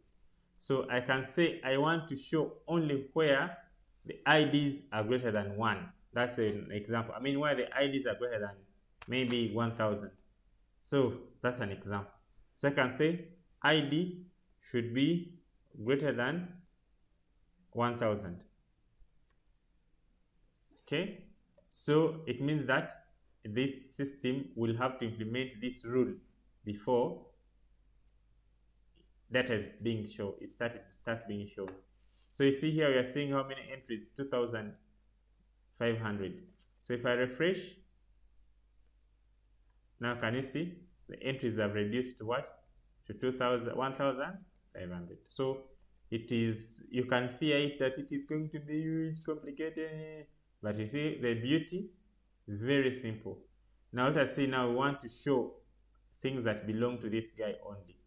So I can say I want to show only where the IDs are greater than 1. That's an example. I mean, where the IDs are greater than maybe 1000. So that's an example. So I can say ID should be greater than 1000. Okay, so it means that this system will have to implement this rule before data is being shown. It starts being shown. So you see here we are seeing how many entries, 2500. So if I refresh, now can you see the entries have reduced to what? To 1500. So it is, you can fear it that it is going to be huge, complicated, but you see the beauty, very simple. Now let us see, now we want to show things that belong to this guy only.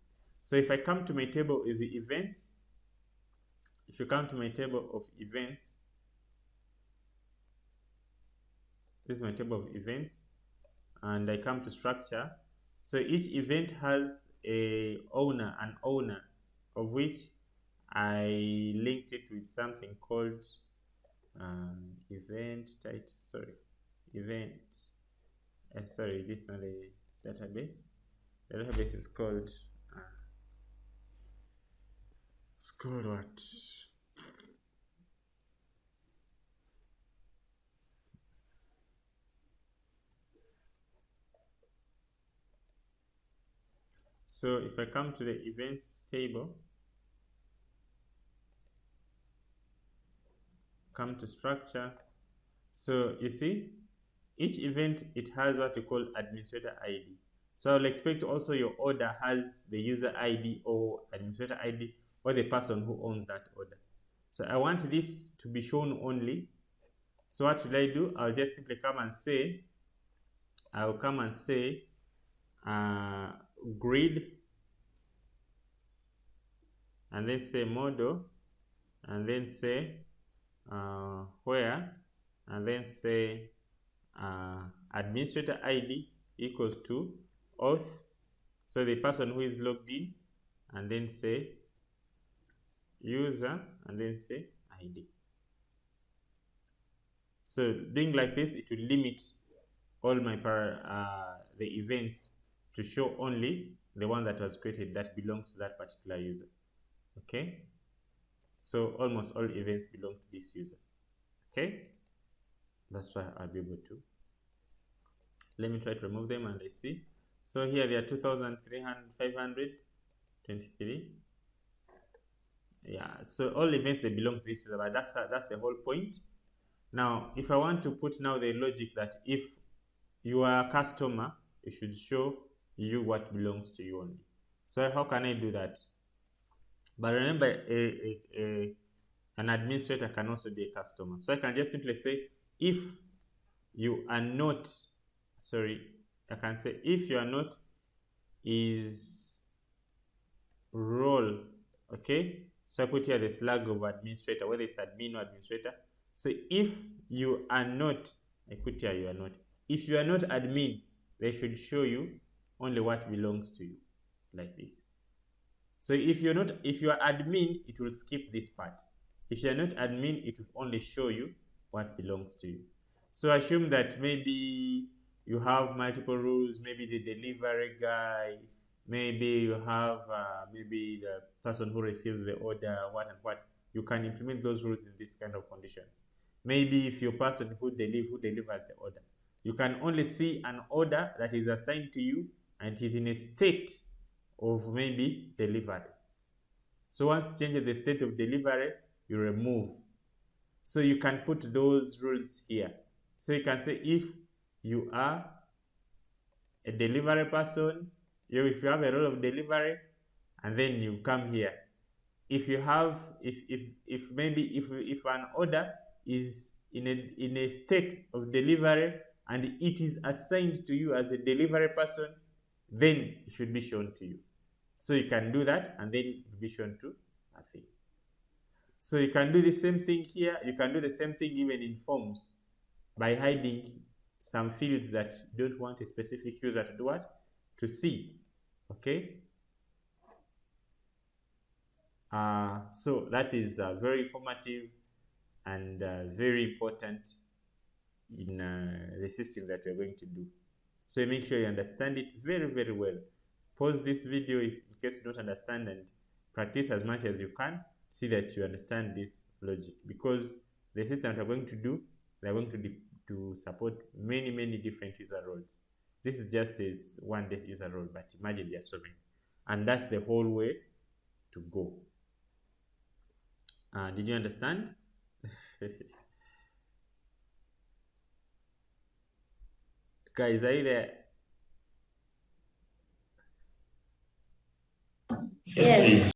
So if I come to my table of events, if you come to my table of events, this is my table of events, and I come to structure. So each event has an owner, of which I linked it with something called event title. Sorry, this is not a database. The database is called what? So if I come to the events table, come to structure, so you see each event, it has what you call administrator ID. So I'll expect also your order has the user ID or administrator ID, or the person who owns that order. So I want this to be shown only. So what should I do? I'll just simply come and say, grid, and then say model, and then say where, and then say administrator ID equals to auth, so the person who is logged in, and then say user, and then say ID. So doing like this, it will limit all my the events to show only the one that was created that belongs to that particular user. Okay, so almost all events belong to this user. Okay, that's why I'll be able to. Let me try to remove them and let's see. So here there are 2523. Yeah, so all events, they belong to this user, but that's the whole point. Now if I want to put now the logic that if you are a customer, it should show you what belongs to you only. So how can I do that? But remember, an administrator can also be a customer. So I can just simply say, if you are not, I can say if you are not is role. Okay, so I put here the slug of administrator, whether it's admin or administrator. So if you are not, I put here you are not. If you are not admin, they should show you only what belongs to you, like this. So if you are admin, it will skip this part. If you are not admin, it will only show you what belongs to you. So assume that maybe you have multiple rules, maybe the delivery guy maybe you have maybe the person who receives the order, what and what. You can implement those rules in this kind of condition. Maybe if your person who delivers the order, you can only see an order that is assigned to you and is in a state of maybe delivery. So once it changes the state of delivery, you remove. So you can put those rules here. So you can say if you are a delivery person, if you have a role of delivery, and then you come here. If you have, if maybe if an order is in a state of delivery and it is assigned to you as a delivery person, then it should be shown to you. So you can do that and then it will be shown to nothing. So you can do the same thing here. You can do the same thing even in forms by hiding some fields that you don't want a specific user to do what? To see. Okay. So that is very informative and very important in the system that we're going to do. So make sure you understand it very, very well. Pause this video in case you don't understand and practice as much as you can. See that you understand this logic, because the system that we're going to do, they're going to support many different user roles. This is just as one user role, but imagine there are so many. And that's the whole way to go. Did you understand? Guys, are you there? Yes, please.